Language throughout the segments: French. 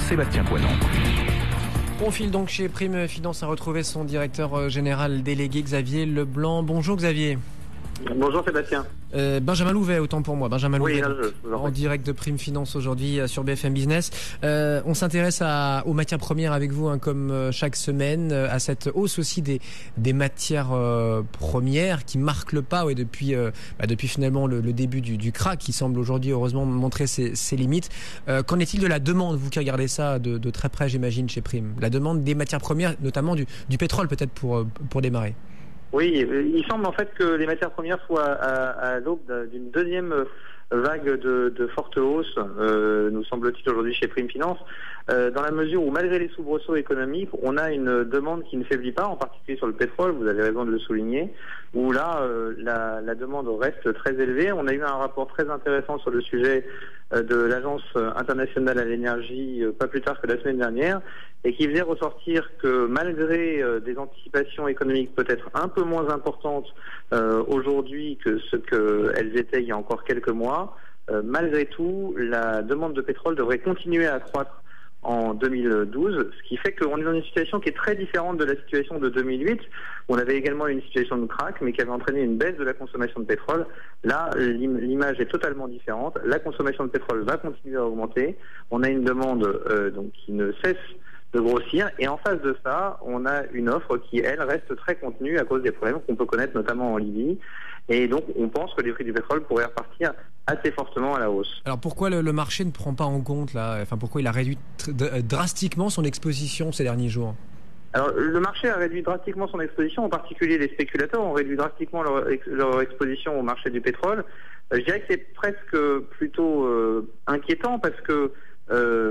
Sébastien Poinon. On file donc chez Prime Finance à retrouver son directeur général délégué Xavier Leblanc. Bonjour Xavier. Bonjour Sébastien. Benjamin Louvet, autant pour moi. Benjamin Louvet, oui, en direct de Prime Finance aujourd'hui sur BFM Business. On s'intéresse aux matières premières avec vous, comme chaque semaine, à cette hausse aussi des matières premières qui marquent le pas depuis finalement le début du krach qui semble aujourd'hui heureusement montrer ses limites. Qu'en est-il de la demande, vous qui regardez ça de très près, j'imagine, chez Prime? La demande des matières premières, notamment du pétrole peut-être pour démarrer. Oui, il semble en fait que les matières premières soient à l'aube d'une deuxième vague de forte hausse, nous semble-t-il aujourd'hui chez Prime Finance, dans la mesure où malgré les soubresauts économiques, on a une demande qui ne faiblit pas, en particulier sur le pétrole, vous avez raison de le souligner, où là, la demande reste très élevée. On a eu un rapport très intéressant sur le sujet de l'Agence internationale à l'énergie pas plus tard que la semaine dernière, et qui faisait ressortir que malgré des anticipations économiques peut-être un peu moins importantes aujourd'hui que ce qu'elles étaient il y a encore quelques mois, malgré tout, la demande de pétrole devrait continuer à croître en 2012, ce qui fait qu'on est dans une situation qui est très différente de la situation de 2008, où on avait également une situation de krach, mais qui avait entraîné une baisse de la consommation de pétrole. Là, l'image est totalement différente. La consommation de pétrole va continuer à augmenter. On a une demande donc qui ne cesse de grossir, et en face de ça, on a une offre qui, elle, reste très contenue à cause des problèmes qu'on peut connaître notamment en Libye. Et donc, on pense que les prix du pétrole pourraient repartir assez fortement à la hausse. Alors, pourquoi le marché ne prend pas en compte, là, pourquoi il a réduit drastiquement son exposition ces derniers jours? Alors, le marché a réduit drastiquement son exposition, en particulier les spéculateurs ont réduit drastiquement leur exposition au marché du pétrole. Je dirais que c'est presque plutôt inquiétant parce que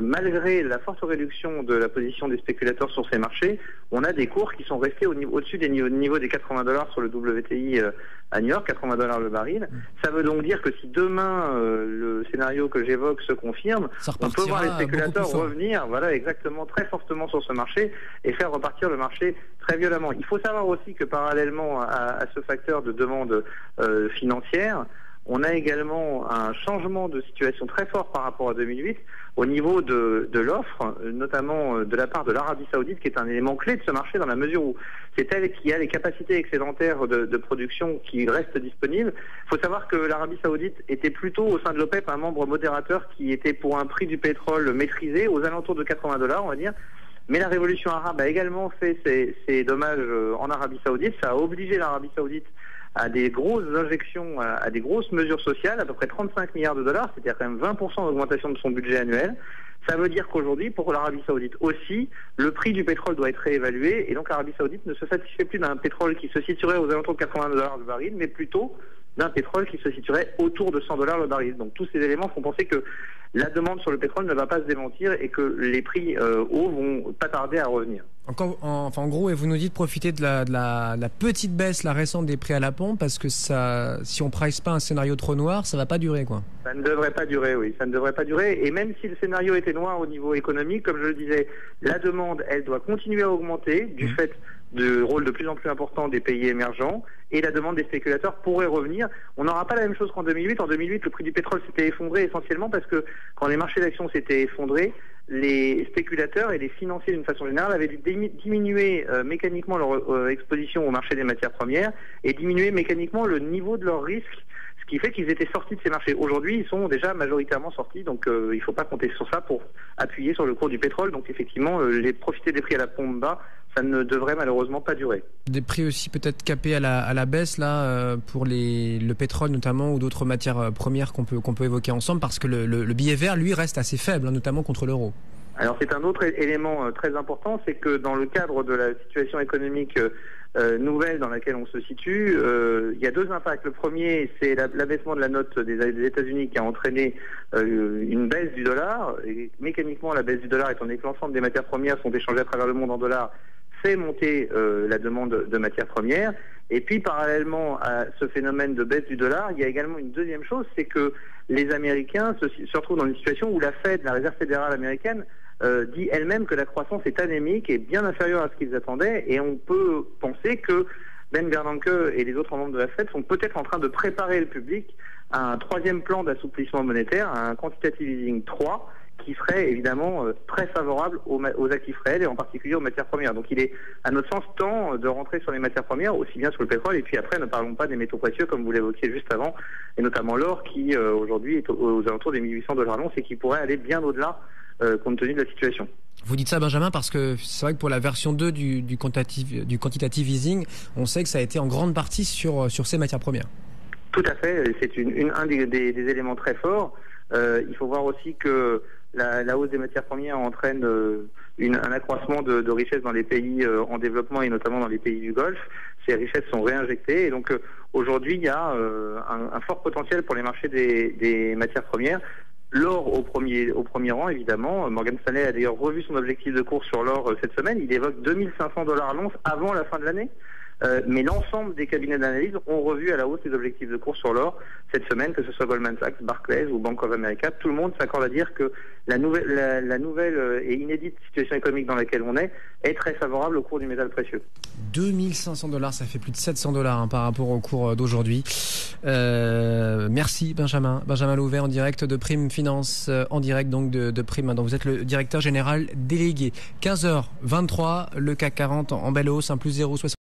malgré la forte réduction de la position des spéculateurs sur ces marchés, on a des cours qui sont restés au-dessus des niveaux des $80 sur le WTI à New York, $80 le baril. Ça veut donc dire que si demain le scénario que j'évoque se confirme, on peut voir les spéculateurs revenir, voilà, exactement, très fortement sur ce marché et faire repartir le marché très violemment. Il faut savoir aussi que parallèlement à ce facteur de demande financière, on a également un changement de situation très fort par rapport à 2008 au niveau de l'offre, notamment de la part de l'Arabie Saoudite, qui est un élément clé de ce marché dans la mesure où c'est elle qui a les capacités excédentaires de production qui restent disponibles. Il faut savoir que l'Arabie Saoudite était plutôt au sein de l'OPEP un membre modérateur qui était pour un prix du pétrole maîtrisé aux alentours de $80, on va dire. Mais la révolution arabe a également fait ses dommages en Arabie Saoudite. Ça a obligé l'Arabie Saoudite à des grosses injections, à des grosses mesures sociales, à peu près 35 milliards de dollars, c'est-à-dire quand même 20% d'augmentation de son budget annuel. Ça veut dire qu'aujourd'hui, pour l'Arabie Saoudite aussi, le prix du pétrole doit être réévalué, et donc l'Arabie Saoudite ne se satisfait plus d'un pétrole qui se situerait aux alentours de $80 le baril, mais plutôt d'un pétrole qui se situerait autour de $100 le baril. Donc tous ces éléments font penser que la demande sur le pétrole ne va pas se démentir et que les prix hauts vont pas tarder à revenir. En gros, et vous nous dites profiter de la petite baisse récente des prix à la pompe, parce que ça, si on price pas un scénario trop noir, ça va pas durer, quoi. Ça ne devrait pas durer, oui. Ça ne devrait pas durer. Et même si le scénario était noir au niveau économique, comme je le disais, la demande, elle doit continuer à augmenter du fait du rôle de plus en plus important des pays émergents, et la demande des spéculateurs pourrait revenir. On n'aura pas la même chose qu'en 2008. En 2008, le prix du pétrole s'était effondré essentiellement parce que quand les marchés d'actions s'étaient effondrés, les spéculateurs et les financiers d'une façon générale avaient dû diminuer mécaniquement leur exposition au marché des matières premières et diminuer mécaniquement le niveau de leur risque, ce qui fait qu'ils étaient sortis de ces marchés. Aujourd'hui, ils sont déjà majoritairement sortis, donc il ne faut pas compter sur ça pour appuyer sur le cours du pétrole. Donc effectivement, profiter des prix à la pompe bas, ça ne devrait malheureusement pas durer. Des prix aussi peut-être capés à la baisse là pour le pétrole notamment, ou d'autres matières premières qu'on peut évoquer ensemble, parce que le billet vert, lui, reste assez faible, notamment contre l'euro. Alors c'est un autre élément très important, c'est que dans le cadre de la situation économique nouvelle dans laquelle on se situe, il y a deux impacts. Le premier, c'est l'abaissement de la note des États-Unis qui a entraîné une baisse du dollar. Et mécaniquement, la baisse du dollar, étant donné que l'ensemble des matières premières sont échangées à travers le monde en dollars, fait monter la demande de matières premières. Et puis, parallèlement à ce phénomène de baisse du dollar, il y a également une deuxième chose, c'est que les Américains se retrouvent dans une situation où la Fed, la Réserve fédérale américaine, dit elle-même que la croissance est anémique et bien inférieure à ce qu'ils attendaient, et on peut penser que Ben Bernanke et les autres membres de la Fed sont peut-être en train de préparer le public à un troisième plan d'assouplissement monétaire, à un quantitative easing 3, qui serait évidemment très favorable aux actifs réels et en particulier aux matières premières. Donc il est, à notre sens, temps de rentrer sur les matières premières, aussi bien sur le pétrole, et puis après, ne parlons pas des métaux précieux, comme vous l'évoquiez juste avant, et notamment l'or, qui aujourd'hui est aux alentours des 1800 $ l'once et qui pourrait aller bien au-delà compte tenu de la situation. Vous dites ça, Benjamin, parce que c'est vrai que pour la version 2 du quantitative easing, on sait que ça a été en grande partie sur ces matières premières. Tout à fait, c'est un des éléments très forts. Il faut voir aussi que la hausse des matières premières entraîne un accroissement de richesses dans les pays en développement et notamment dans les pays du Golfe. Ces richesses sont réinjectées et donc aujourd'hui il y a un fort potentiel pour les marchés des matières premières. L'or au premier rang, évidemment. Morgan Stanley a d'ailleurs revu son objectif de cours sur l'or cette semaine. Il évoque 2500 $ l'once avant la fin de l'année. Mais l'ensemble des cabinets d'analyse ont revu à la hausse les objectifs de cours sur l'or cette semaine, que ce soit Goldman Sachs, Barclays ou Bank of America. Tout le monde s'accorde à dire que la nouvelle et inédite situation économique dans laquelle on est très favorable au cours du métal précieux. 2500 $, ça fait plus de 700 $ par rapport au cours d'aujourd'hui. Merci Benjamin Louvet en direct de Prime Finance, en direct donc de Prime. Donc vous êtes le directeur général délégué. 15h23, le CAC 40 en belle hausse, +0,60.